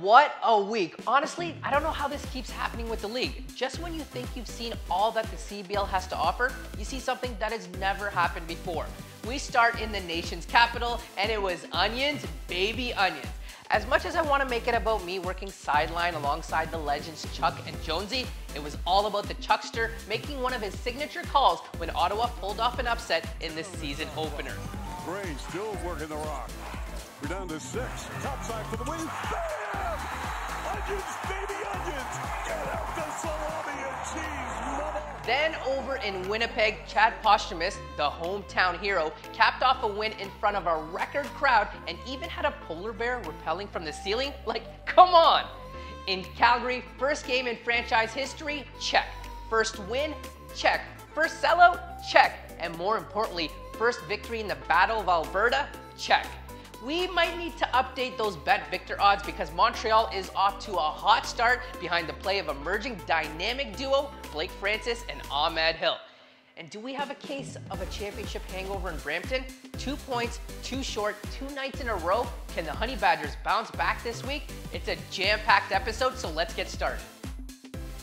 What a week. Honestly, I don't know how this keeps happening with the league. Just when you think you've seen all that the CBL has to offer, you see something that has never happened before. We start in the nation's capital, and it was onions, baby onions. As much as I want to make it about me working sideline alongside the legends Chuck and Jonesy, it was all about the Chuckster making one of his signature calls when Ottawa pulled off an upset in the season opener. Gray still working the rock. We're down to 6. Top side for the win. Bam! Onions, baby onions! Get out the salami and cheese, mama! Then over in Winnipeg, Chad Posthumous, the hometown hero, capped off a win in front of a record crowd and even had a polar bear rappelling from the ceiling. Like, come on! In Calgary, first game in franchise history, check. First win, check. First sellout, check. And more importantly, first victory in the Battle of Alberta, check. We might need to update those bet Victor odds because Montreal is off to a hot start behind the play of emerging dynamic duo Blake Francis and Ahmed Hill. And do we have a case of a championship hangover in Brampton? 2 points, too short, 2 nights in a row. Can the Honey Badgers bounce back this week? It's a jam-packed episode, so let's get started.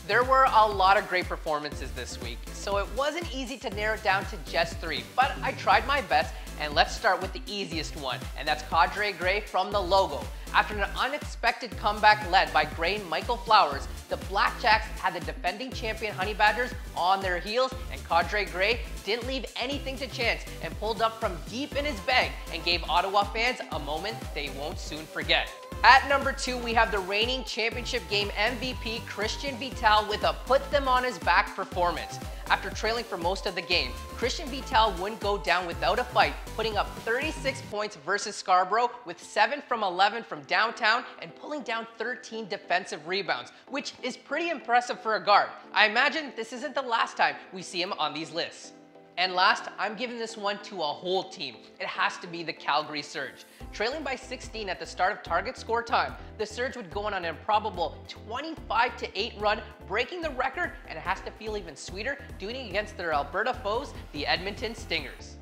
There were a lot of great performances this week, so it wasn't easy to narrow it down to just 3, but I tried my best, and let's start with the easiest one, and that's Cadre Gray from the logo. After an unexpected comeback led by Gray and Michael Flowers, the Blackjacks had the defending champion Honey Badgers on their heels, and Cadre Gray didn't leave anything to chance and pulled up from deep in his bag and gave Ottawa fans a moment they won't soon forget. At number 2, we have the reigning championship game MVP Christian Vital with a put them on his back performance. After trailing for most of the game, Christian Vital wouldn't go down without a fight, putting up 36 points versus Scarborough with 7 from 11 from downtown and pulling down 13 defensive rebounds, which is pretty impressive for a guard. I imagine this isn't the last time we see him on these lists. And last, I'm giving this one to a whole team. It has to be the Calgary Surge. Trailing by 16 at the start of target score time, the Surge would go on an improbable 25-8 run, breaking the record, and it has to feel even sweeter doing it against their Alberta foes, the Edmonton Stingers.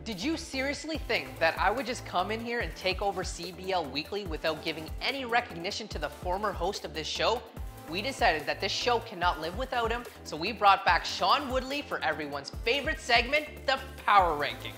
Did you seriously think that I would just come in here and take over CBL Weekly without giving any recognition to the former host of this show? We decided that this show cannot live without him, so we brought back Sean Woodley for everyone's favorite segment, the Power Rankings.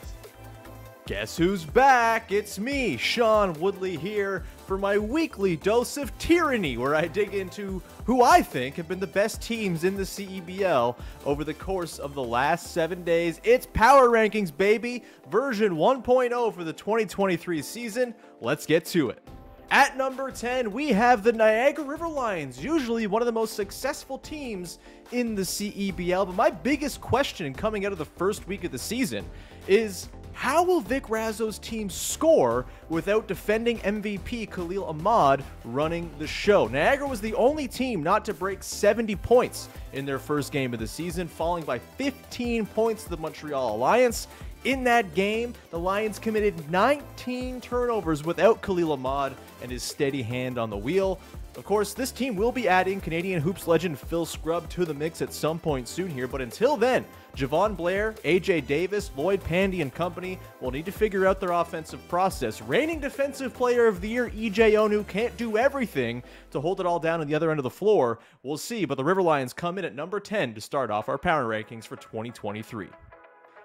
Guess who's back? It's me, Sean Woodley, here for my weekly dose of tyranny, where I dig into who I think have been the best teams in the CEBL over the course of the last 7 days. It's Power Rankings, baby, version 1.0 for the 2023 season. Let's get to it. At number 10, we have the Niagara River Lions, usually one of the most successful teams in the CEBL. But my biggest question coming out of the first week of the season is, how will Vic Razzo's team score without defending MVP Khalil Ahmad running the show? Niagara was the only team not to break 70 points in their first game of the season, falling by 15 points to the Montreal Alliance. In that game, the Lions committed 19 turnovers without Khalil Ahmad and his steady hand on the wheel. Of course, this team will be adding Canadian Hoops legend Phil Scrubb to the mix at some point soon here, but until then, Javon Blair, AJ Davis, Lloyd Pandy and company will need to figure out their offensive process. Reigning Defensive Player of the Year EJ Onu can't do everything to hold it all down on the other end of the floor. We'll see, but the River Lions come in at number 10 to start off our power rankings for 2023.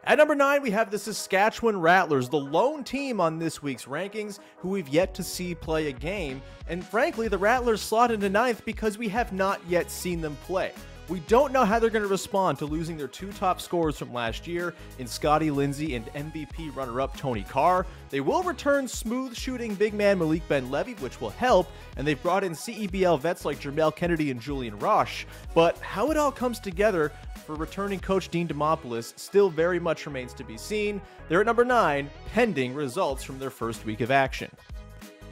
At number 9, we have the Saskatchewan Rattlers, the lone team on this week's rankings who we've yet to see play a game. And frankly, the Rattlers slot into 9th because we have not yet seen them play. We don't know how they're going to respond to losing their 2 top scorers from last year in Scotty Lindsay and MVP runner-up Tony Carr. They will return smooth-shooting big man Malik Ben-Levy, which will help, and they've brought in CEBL vets like Jermel Kennedy and Julian Roche. But how it all comes together for returning coach Dean Demopoulos still very much remains to be seen. They're at number 9, pending results from their first week of action.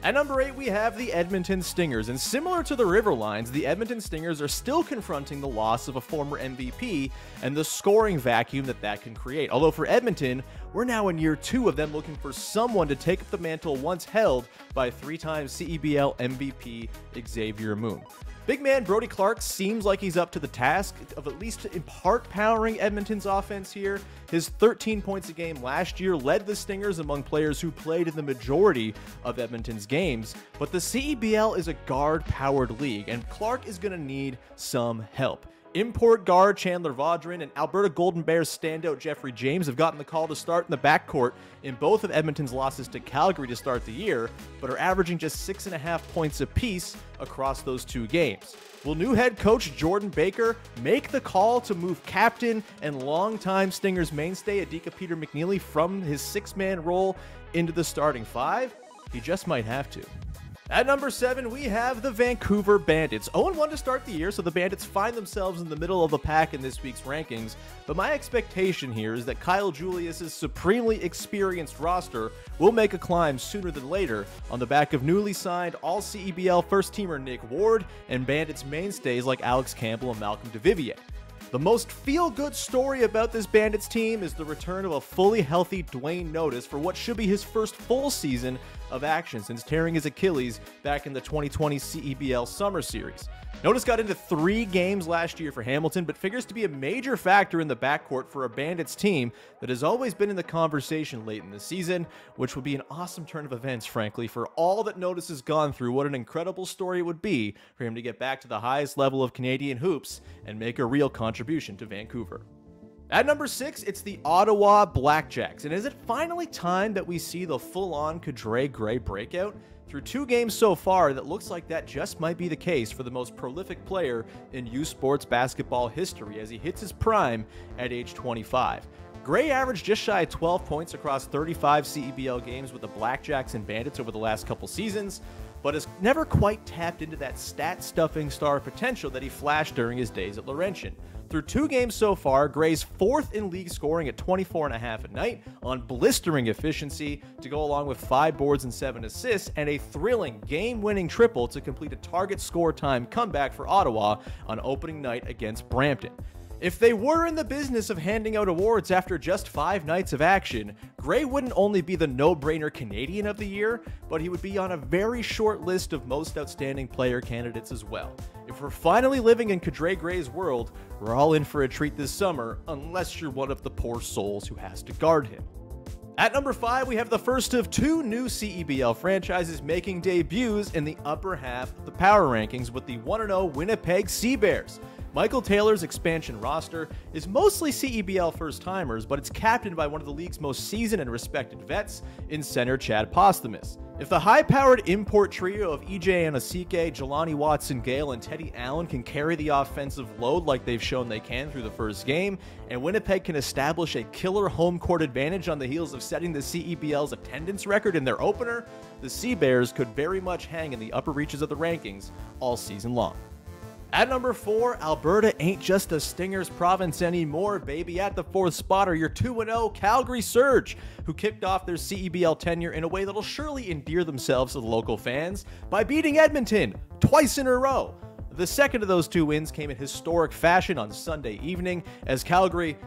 At number 8, we have the Edmonton Stingers, and similar to the River Lions, the Edmonton Stingers are still confronting the loss of a former MVP and the scoring vacuum that can create. Although for Edmonton, we're now in year 2 of them looking for someone to take up the mantle once held by 3-time CEBL MVP Xavier Moon. Big man Brody Clark seems like he's up to the task of at least in part powering Edmonton's offense here. His 13 points a game last year led the Stingers among players who played in the majority of Edmonton's games, but the CEBL is a guard-powered league, and Clark is going to need some help. Import guard Chandler Vaudrin and Alberta Golden Bears standout Jeffrey James have gotten the call to start in the backcourt in both of Edmonton's losses to Calgary to start the year, but are averaging just 6.5 points apiece across those 2 games. Will new head coach Jordan Baker make the call to move captain and longtime Stingers mainstay Adika Peter McNeely from his 6-man role into the starting 5? He just might have to. At number 7, we have the Vancouver Bandits. 0-1 to start the year, so the Bandits find themselves in the middle of the pack in this week's rankings. But my expectation here is that Kyle Julius's supremely experienced roster will make a climb sooner than later on the back of newly signed All-CEBL first-teamer Nick Ward and Bandits mainstays like Alex Campbell and Malcolm DeVivier. The most feel-good story about this Bandits team is the return of a fully healthy Dwayne Notice for what should be his first full season of action since tearing his Achilles back in the 2020 CEBL Summer Series. Notice got into 3 games last year for Hamilton, but figures to be a major factor in the backcourt for a Bandits team that has always been in the conversation late in the season, which would be an awesome turn of events, frankly, for all that Notice has gone through. What an incredible story it would be for him to get back to the highest level of Canadian hoops and make a real contribution to Vancouver. At number 6, it's the Ottawa Blackjacks, and is it finally time that we see the full-on Kadre Gray breakout? Through 2 games so far, that looks like that just might be the case for the most prolific player in U Sports basketball history as he hits his prime at age 25. Gray averaged just shy of 12 points across 35 CEBL games with the Blackjacks and Bandits over the last couple seasons, but has never quite tapped into that stat-stuffing star potential that he flashed during his days at Laurentian. Through 2 games so far, Gray's 4th in league scoring at 24.5 a night on blistering efficiency to go along with 5 boards and 7 assists and a thrilling game-winning triple to complete a target score time comeback for Ottawa on opening night against Brampton. If they were in the business of handing out awards after just 5 nights of action, Gray wouldn't only be the no-brainer Canadian of the year, but he would be on a very short list of most outstanding player candidates as well. If we're finally living in Kadre Gray's world, we're all in for a treat this summer, unless you're one of the poor souls who has to guard him. At number 5, we have the first of 2 new CEBL franchises making debuts in the upper half of the power rankings with the 1-0 Winnipeg Sea Bears. Michael Taylor's expansion roster is mostly CEBL first-timers, but it's captained by one of the league's most seasoned and respected vets in center Chad Posthumus. If the high-powered import trio of EJ Anasike, Jelani Watson-Gale, and Teddy Allen can carry the offensive load like they've shown they can through the first game, and Winnipeg can establish a killer home court advantage on the heels of setting the CEBL's attendance record in their opener, the Sea Bears could very much hang in the upper reaches of the rankings all season long. At number 4, Alberta ain't just a Stingers province anymore, baby. At the 4th spot are your 2-0 Calgary Surge, who kicked off their CEBL tenure in a way that'll surely endear themselves to the local fans by beating Edmonton twice in a row. The second of those 2 wins came in historic fashion on Sunday evening as Calgary,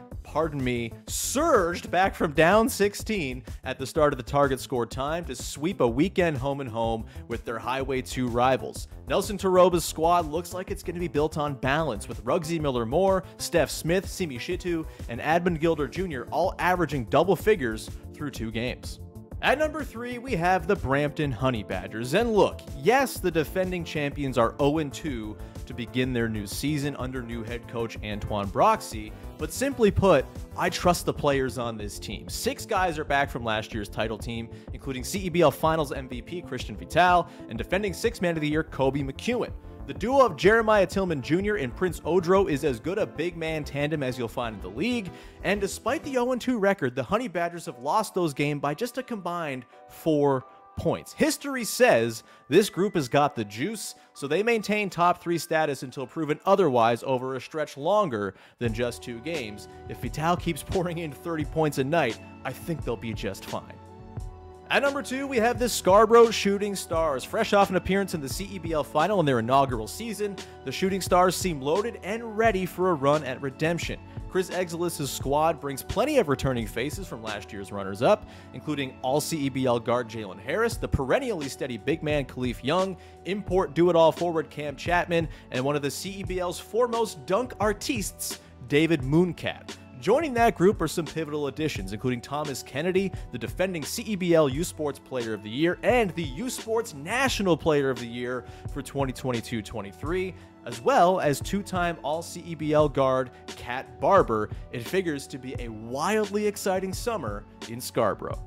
surged back from down 16 at the start of the target score time to sweep a weekend home-and-home with their Highway 2 rivals. Nelson Taroba's squad looks like it's going to be built on balance, with Ruggsy Miller-Moore, Steph Smith, Simi Shitu, and Admon Gilder Jr. all averaging double figures through 2 games. At number 3, we have the Brampton Honey Badgers. And look, yes, the defending champions are 0-2 to begin their new season under new head coach Antoine Broxy, but simply put, I trust the players on this team. 6 guys are back from last year's title team, including CEBL Finals MVP Christian Vital and defending 6th Man of the Year Kobe McEwen. The duo of Jeremiah Tillman Jr. and Prince Odro is as good a big man tandem as you'll find in the league, and despite the 0-2 record, the Honey Badgers have lost those games by just a combined 4 points. History says this group has got the juice, so they maintain top 3 status until proven otherwise over a stretch longer than just 2 games. If Vital keeps pouring in 30 points a night, I think they'll be just fine. At number 2, we have the Scarborough Shooting Stars. Fresh off an appearance in the CEBL final in their inaugural season, the Shooting Stars seem loaded and ready for a run at redemption. Chris Exilis' squad brings plenty of returning faces from last year's runners-up, including all-CEBL guard Jalen Harris, the perennially steady big man Khalif Young, import do-it-all forward Cam Chapman, and one of the CEBL's foremost dunk artistes, David Mooncat. Joining that group are some pivotal additions, including Thomas Kennedy, the defending CEBL U Sports Player of the Year and the U Sports National Player of the Year for 2022-23, as well as two-time All-CEBL guard Kat Barber. It figures to be a wildly exciting summer in Scarborough.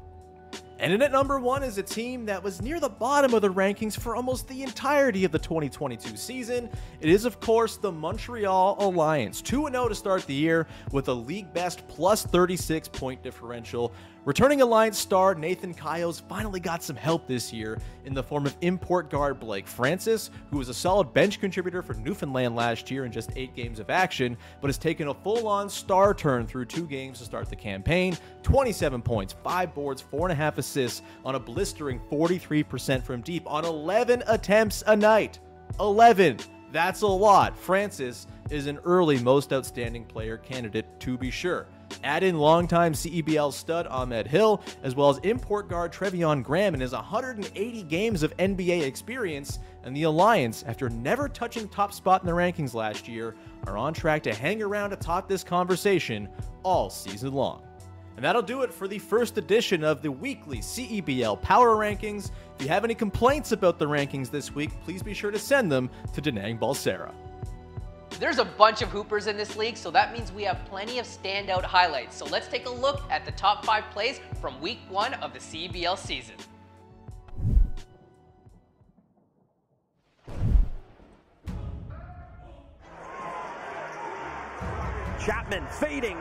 And in at number 1 is a team that was near the bottom of the rankings for almost the entirety of the 2022 season. It is, of course, the Montreal Alliance, 2-0 to start the year with a league-best plus 36-point differential. Returning Alliance star Nathan Kayos finally got some help this year in the form of import guard Blake Francis, who was a solid bench contributor for Newfoundland last year in just 8 games of action, but has taken a full-on star turn through 2 games to start the campaign. 27 points, 5 boards, 4.5 assists on a blistering 43% from deep on 11 attempts a night. 11! That's a lot. Francis is an early most outstanding player candidate, to be sure. Add in longtime CEBL stud Ahmed Hill, as well as import guard Trevion Graham and his 180 games of NBA experience, and the Alliance, after never touching top spot in the rankings last year, are on track to hang around atop this conversation all season long. And that'll do it for the first edition of the weekly CEBL Power Rankings. If you have any complaints about the rankings this week, please be sure to send them to Dhanung Bulsara. There's a bunch of hoopers in this league, so that means we have plenty of standout highlights. So let's take a look at the top 5 plays from week 1 of the CEBL season. Chapman fading.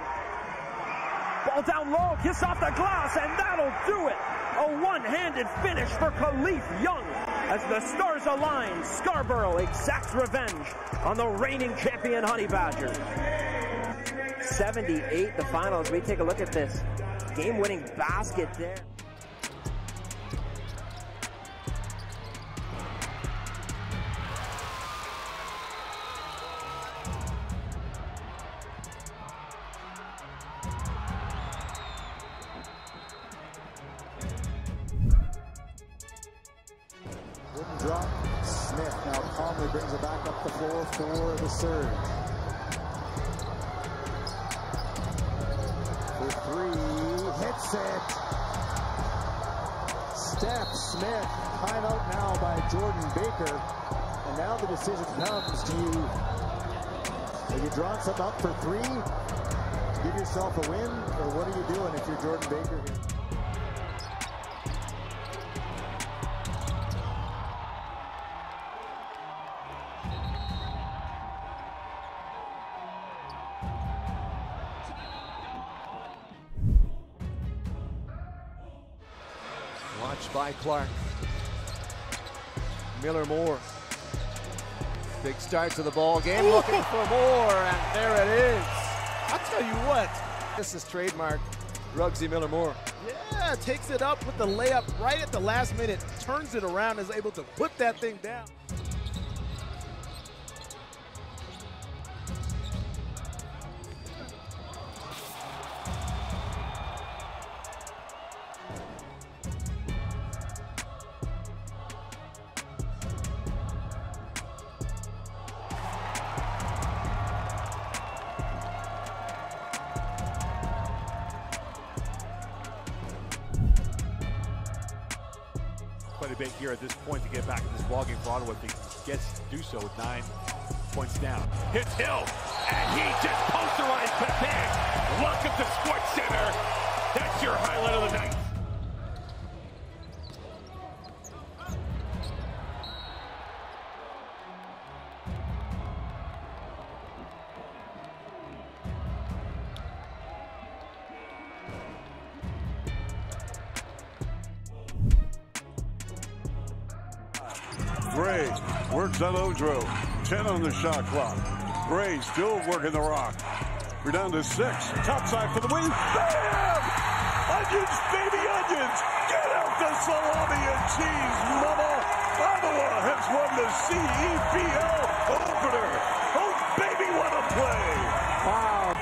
Ball down low, kiss off the glass, and that'll do it. A one-handed finish for Khalif Young as the stars align. Scarborough exacts revenge on the reigning champion Honey Badgers. 78 the final as we take a look at this game-winning basket there. Drop. Smith now calmly brings it back up the floor for the surge. For 3, hits it. Steph Smith, timeout now by Jordan Baker. And now the decision comes, are you drawing something up for 3? Give yourself a win, or what are you doing if you're Jordan Baker here? Watched by Clark. Miller Moore. Big start to the ball game, looking for more, and there it is. I'll tell you what, this is trademark Ruggsy Miller Moore. Yeah, takes it up with the layup right at the last minute, turns it around, is able to put that thing down. Quite a bit here at this point to get back in this ballgame for Ottawa. If he gets to do so with 9 points down. Hits Hill, and he just posterized Pepe. Welcome to Sports Center. That's your highlight of the night. Gray works on Odro. 10 on the shot clock. Gray still working the rock. We're down to 6. Top side for the win. Bam! Onions, baby onions! Get out the salami and cheese, mama. Ottawa has won the CEBL opener. Oh, baby, what a play. Wow.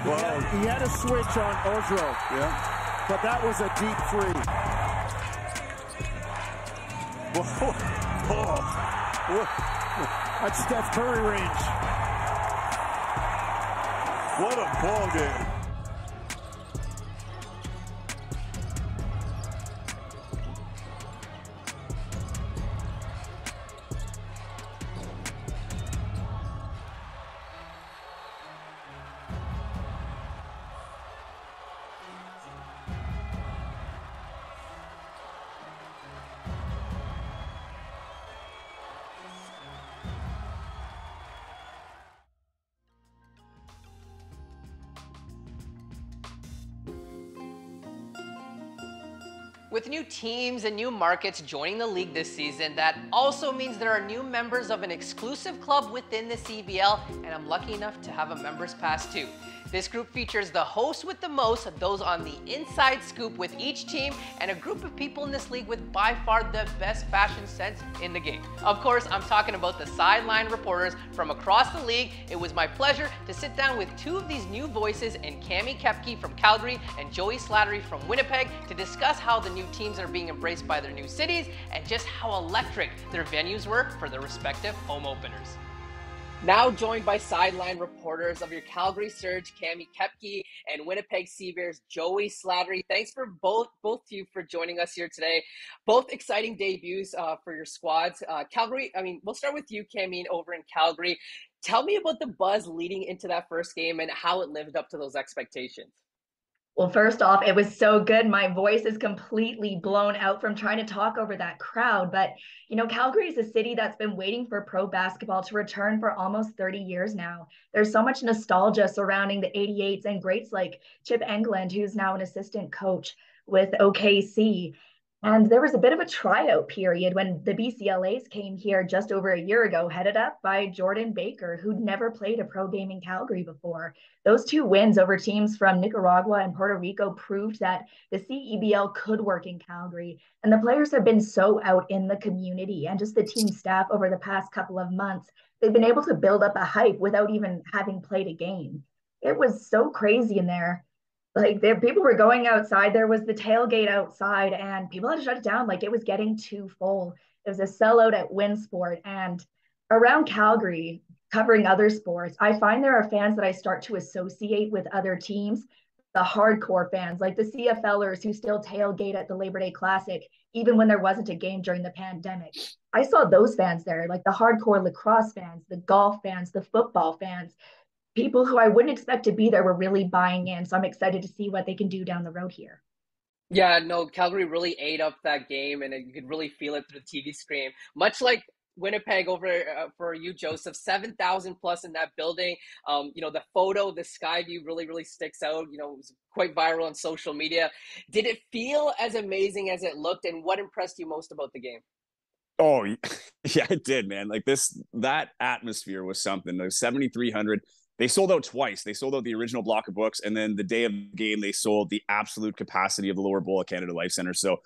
Well, He had a switch on Ozro. yeah. But that was a deep three. That's Steph Curry range. What a ball game. With new teams and new markets joining the league this season, that also means there are new members of an exclusive club within the CBL, and I'm lucky enough to have a members pass too. This group features the hosts with the most, those on the inside scoop with each team, and a group of people in this league with by far the best fashion sense in the game. Of course, I'm talking about the sideline reporters from across the league. It was my pleasure to sit down with two of these new voices in Cami Kepke from Calgary and Joey Slattery from Winnipeg to discuss how the new teams are being embraced by their new cities and just how electric their venues were for their respective home openers. Now joined by sideline reporters of your Calgary Surge, Cami Kepke, and Winnipeg Seabears, Joey Slattery. Thanks for both of you for joining us here today. Both exciting debuts for your squads. Calgary, we'll start with you, Cami, over in Calgary. Tell me about the buzz leading into that first game and how it lived up to those expectations. Well, first off, it was so good. My voice is completely blown out from trying to talk over that crowd. But, Calgary is a city that's been waiting for pro basketball to return for almost 30 years now. There's so much nostalgia surrounding the 88s and greats like Chip Engelland, who's now an assistant coach with OKC. And there was a bit of a tryout period when the BCLAs came here just over a year ago, headed up by Jordan Baker, who'd never played a pro game in Calgary before. Those two wins over teams from Nicaragua and Puerto Rico proved that the CEBL could work in Calgary. And the players have been so out in the community and just the team staff over the past couple of months. They've been able to build up a hype without even having played a game. It was so crazy in there. People were going outside. There was the tailgate outside and people had to shut it down. It was getting too full. It was a sellout at Winsport. And around Calgary, covering other sports, I find there are fans that I start to associate with other teams, the hardcore fans, like the CFLers who still tailgate at the Labor Day Classic, even when there wasn't a game during the pandemic. I saw those fans there, like the hardcore lacrosse fans, the golf fans, the football fans. People who I wouldn't expect to be there were really buying in. So I'm excited to see what they can do down the road here. Yeah, no, Calgary really ate up that game, and you could really feel it through the TV screen. Much like Winnipeg over for you, Joseph, 7,000 plus in that building. The photo, the sky view really, really sticks out. It was quite viral on social media. Did it feel as amazing as it looked, and what impressed you most about the game? Oh, yeah, it did, man. That atmosphere was something. The 7,300. They sold out twice. They sold out the original block of books, and then the day of the game, they sold the absolute capacity of the lower bowl at Canada Life Center. So,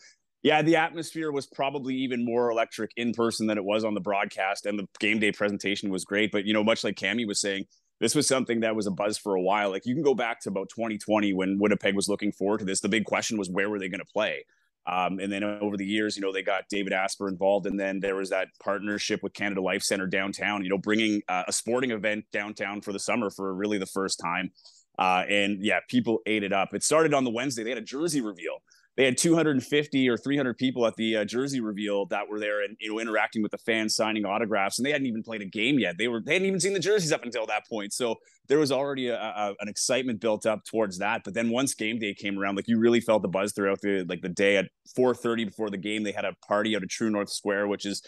yeah, the atmosphere was probably even more electric in person than it was on the broadcast, and the game day presentation was great. But, much like Cami was saying, this was something that was a buzz for a while. You can go back to about 2020 when Winnipeg was looking forward to this. The big question was, where were they going to play? And then over the years, they got David Asper involved. And then there was that partnership with Canada Life Center downtown, bringing a sporting event downtown for the summer for really the first time. And yeah, people ate it up. It started on the Wednesday. They had a jersey reveal. They had 250 or 300 people at the jersey reveal that were there and interacting with the fans, signing autographs, and they hadn't even played a game yet. They hadn't even seen the jerseys up until that point. So there was already an excitement built up towards that. But then once game day came around, you really felt the buzz throughout the day. At 4:30 before the game, they had a party out at True North Square, which is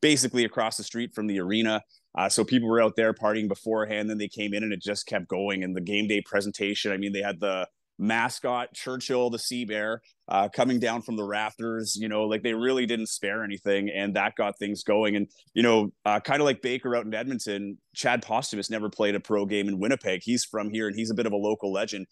basically across the street from the arena. So people were out there partying beforehand. Then they came in and it just kept going. And the game day presentation, they had the mascot Churchill, the sea bear, coming down from the rafters. They really didn't spare anything, and that got things going. And kind of like Baker out in Edmonton, Chad Posthumus never played a pro game in Winnipeg. He's from here and he's a bit of a local legend.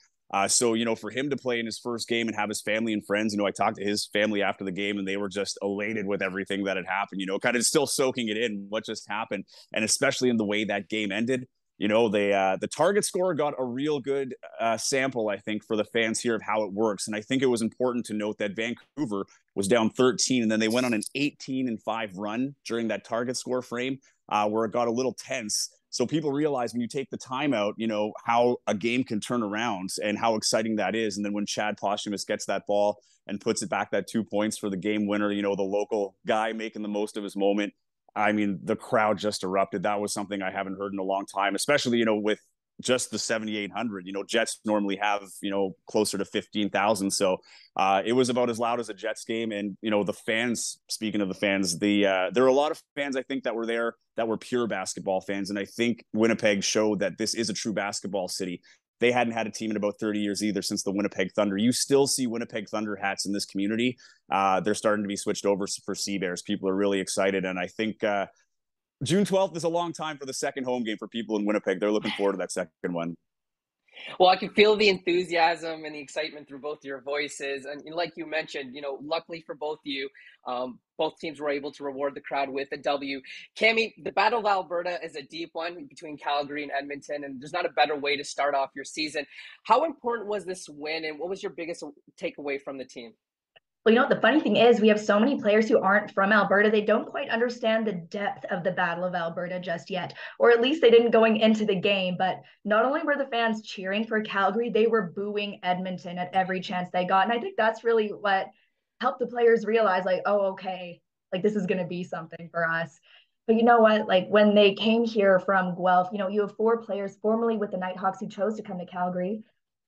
So, for him to play in his first game and have his family and friends, I talked to his family after the game and they were just elated with everything that had happened, kind of still soaking it in, what just happened. And especially in the way that game ended, the target score got a real good sample, I think, for the fans here of how it works. And I think it was important to note that Vancouver was down 13 and then they went on an 18-5 run during that target score frame where it got a little tense. So people realize when you take the time out, how a game can turn around and how exciting that is. And then when Chad Posthumous gets that ball and puts it back, that 2 points for the game winner, the local guy making the most of his moment. I mean, the crowd just erupted. That was something I haven't heard in a long time, especially, with just the 7,800. Jets normally have, closer to 15,000. So it was about as loud as a Jets game. And, the fans, speaking of the fans, there are a lot of fans, I think, that were there that were pure basketball fans. And I think Winnipeg showed that this is a true basketball city. They hadn't had a team in about 30 years either since the Winnipeg Thunder. You still see Winnipeg Thunder hats in this community. They're starting to be switched over for Sea Bears. People are really excited. And I think June 12th is a long time for the second home game for people in Winnipeg. They're looking forward to that second one. Well, I can feel the enthusiasm and the excitement through both your voices. And like you mentioned, luckily for both of you, both teams were able to reward the crowd with a W. Cammy, the Battle of Alberta is a deep one between Calgary and Edmonton, and there's not a better way to start off your season. How important was this win, and what was your biggest takeaway from the team? Well, the funny thing is we have so many players who aren't from Alberta. They don't quite understand the depth of the Battle of Alberta just yet, or at least they didn't going into the game. But not only were the fans cheering for Calgary, they were booing Edmonton at every chance they got. And I think that's really what helped the players realize, like, oh, okay, like this is going to be something for us. But you know what? Like when they came here from Guelph, you have 4 players formerly with the Nighthawks who chose to come to Calgary.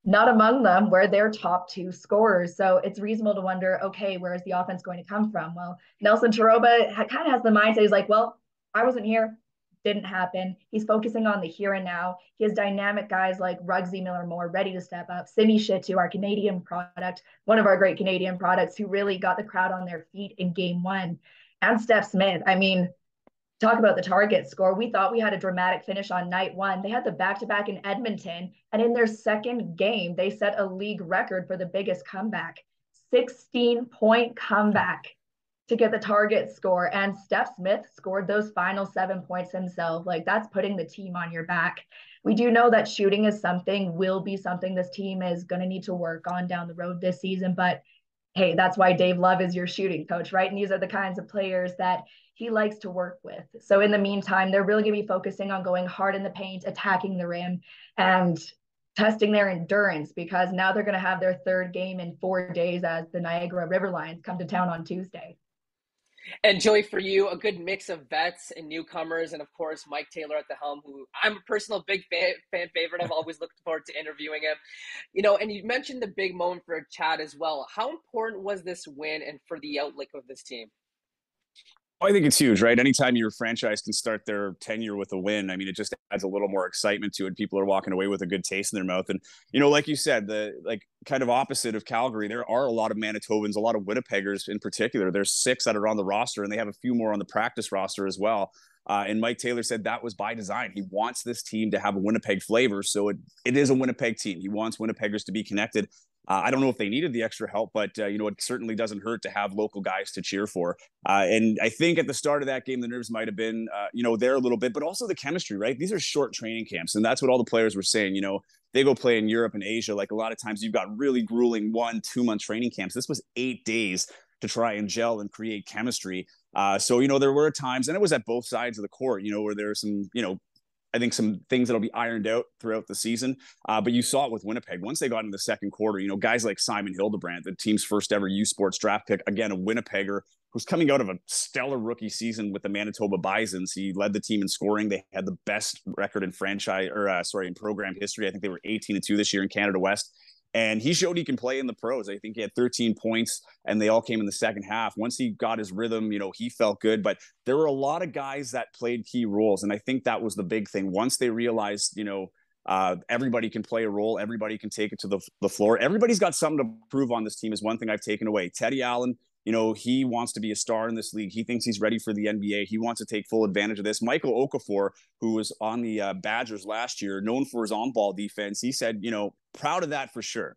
Not among them were their top 2 scorers. So it's reasonable to wonder, okay, where is the offense going to come from? Well, Nelson Taroba kind of has the mindset. He's like, well, I wasn't here. Didn't happen. He's focusing on the here and now. He has dynamic guys like Ruggsy Miller-Moore ready to step up. Simi Shitu, our Canadian product, one of our great Canadian products who really got the crowd on their feet in game 1. And Steph Smith. I mean, talk about the target score. We thought we had a dramatic finish on night 1. They had the back-to-back in Edmonton, and in their second game, they set a league record for the biggest comeback. 16-point comeback to get the target score, and Steph Smith scored those final 7 points himself. Like, that's putting the team on your back. We do know that shooting will be something this team is going to need to work on down the road this season, but hey, that's why Dave Love is your shooting coach, right? And these are the kinds of players that he likes to work with. So in the meantime, they're really going to be focusing on going hard in the paint, attacking the rim, and testing their endurance, because now they're going to have their third game in 4 days as the Niagara River Lions come to town on Tuesday. And Joey, for you, a good mix of vets and newcomers, and of course, Mike Taylor at the helm, who I'm a personal big fan favorite. I've always looked forward to interviewing him. And you mentioned the big moment for Chad as well. How important was this win and for the outlook of this team? I think it's huge, right? Anytime your franchise can start their tenure with a win, I mean, it just adds a little more excitement to it. People are walking away with a good taste in their mouth. And, like you said, the kind of opposite of Calgary, there are a lot of Manitobans, a lot of Winnipeggers in particular. There's 6 that are on the roster, and they have a few more on the practice roster as well. And Mike Taylor said that was by design. He wants this team to have a Winnipeg flavor. So it is a Winnipeg team. He wants Winnipeggers to be connected. I don't know if they needed the extra help, but, it certainly doesn't hurt to have local guys to cheer for. And I think at the start of that game, the nerves might have been, there a little bit, but also the chemistry, right? These are short training camps. And that's what all the players were saying. They go play in Europe and Asia. Like a lot of times you've got really grueling 1-2 month training camps. This was 8 days to try and gel and create chemistry. So, there were times, and it was at both sides of the court, where there were some, I think some things that'll be ironed out throughout the season. But you saw it with Winnipeg. Once they got into the second quarter, guys like Simon Hildebrandt, the team's first ever U Sports draft pick, again, a Winnipegger who's coming out of a stellar rookie season with the Manitoba Bisons. He led the team in scoring. They had the best record in in program history. I think they were 18-2 this year in Canada West. And he showed he can play in the pros. I think he had 13 points, and they all came in the second half. Once he got his rhythm, he felt good. But there were a lot of guys that played key roles, and I think that was the big thing. Once they realized, everybody can play a role, everybody can take it to the floor. Everybody's got something to prove on this team is one thing I've taken away. Teddy Allen he wants to be a star in this league. He thinks he's ready for the NBA. He wants to take full advantage of this. Michael Okafor, who was on the Badgers last year, known for his on-ball defense, he said, proud of that for sure.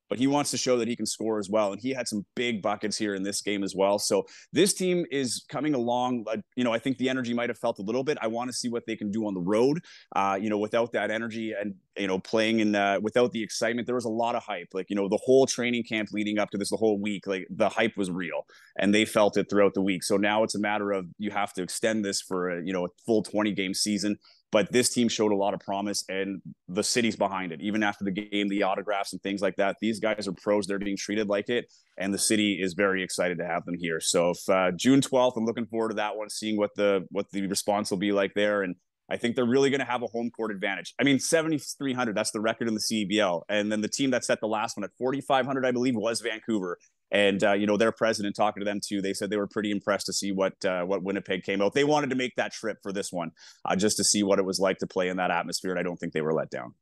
But he wants to show that he can score as well. And he had some big buckets here in this game as well. So this team is coming along. I think the energy might have felt a little bit. I want to see what they can do on the road, without that energy and, playing in without the excitement. There was a lot of hype. The whole training camp leading up to this, the whole week, the hype was real and they felt it throughout the week. So now it's a matter of you have to extend this for a full 20-game season. But this team showed a lot of promise, and the city's behind it. Even after the game, the autographs and things like that, these guys are pros. They're being treated like it, and the city is very excited to have them here. So if June 12th, I'm looking forward to that one, seeing what the response will be like there. And I think they're really going to have a home court advantage. I mean, 7,300, that's the record in the CEBL. And then the team that set the last one at 4,500, I believe, was Vancouver. And, their president, talking to them too, they said they were pretty impressed to see what Winnipeg came out. They wanted to make that trip for this one, just to see what it was like to play in that atmosphere. And I don't think they were let down.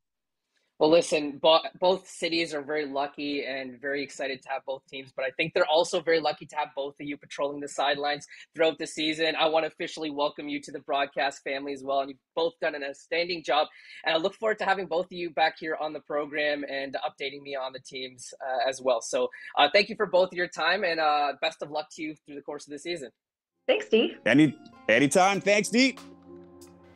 Well, listen, both cities are very lucky and very excited to have both teams, but I think they're also very lucky to have both of you patrolling the sidelines throughout the season. I want to officially welcome you to the broadcast family as well, and you've both done an outstanding job, and I look forward to having both of you back here on the program and updating me on the teams as well. So thank you for both of your time, and best of luck to you through the course of the season. Thanks, Steve. Anytime. Thanks, Dee.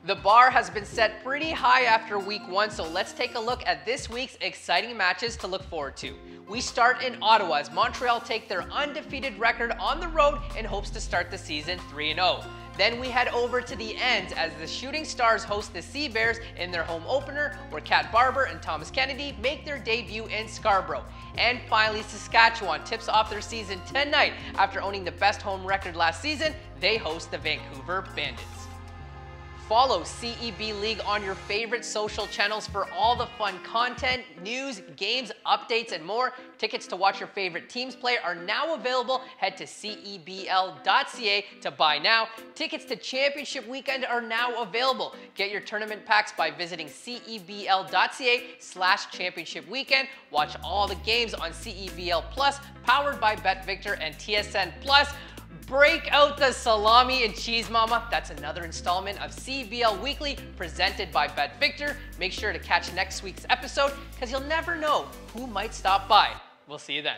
The bar has been set pretty high after week 1, so let's take a look at this week's exciting matches to look forward to. We start in Ottawa as Montreal take their undefeated record on the road in hopes to start the season 3-0. Then we head over to the Ends as the Shooting Stars host the Sea Bears in their home opener, where Kat Barber and Thomas Kennedy make their debut in Scarborough. And finally, Saskatchewan tips off their season tonight after owning the best home record last season. They host the Vancouver Bandits. Follow CEB League on your favorite social channels for all the fun content, news, games, updates, and more. Tickets to watch your favorite teams play are now available. Head to cebl.ca to buy now. Tickets to Championship Weekend are now available. Get your tournament packs by visiting cebl.ca/Championship Weekend. Watch all the games on CEBL Plus, powered by BetVictor and TSN Plus. Break out the salami and cheese, mama. That's another installment of CBL Weekly presented by BetVictor. Make sure to catch next week's episode because you'll never know who might stop by. We'll see you then.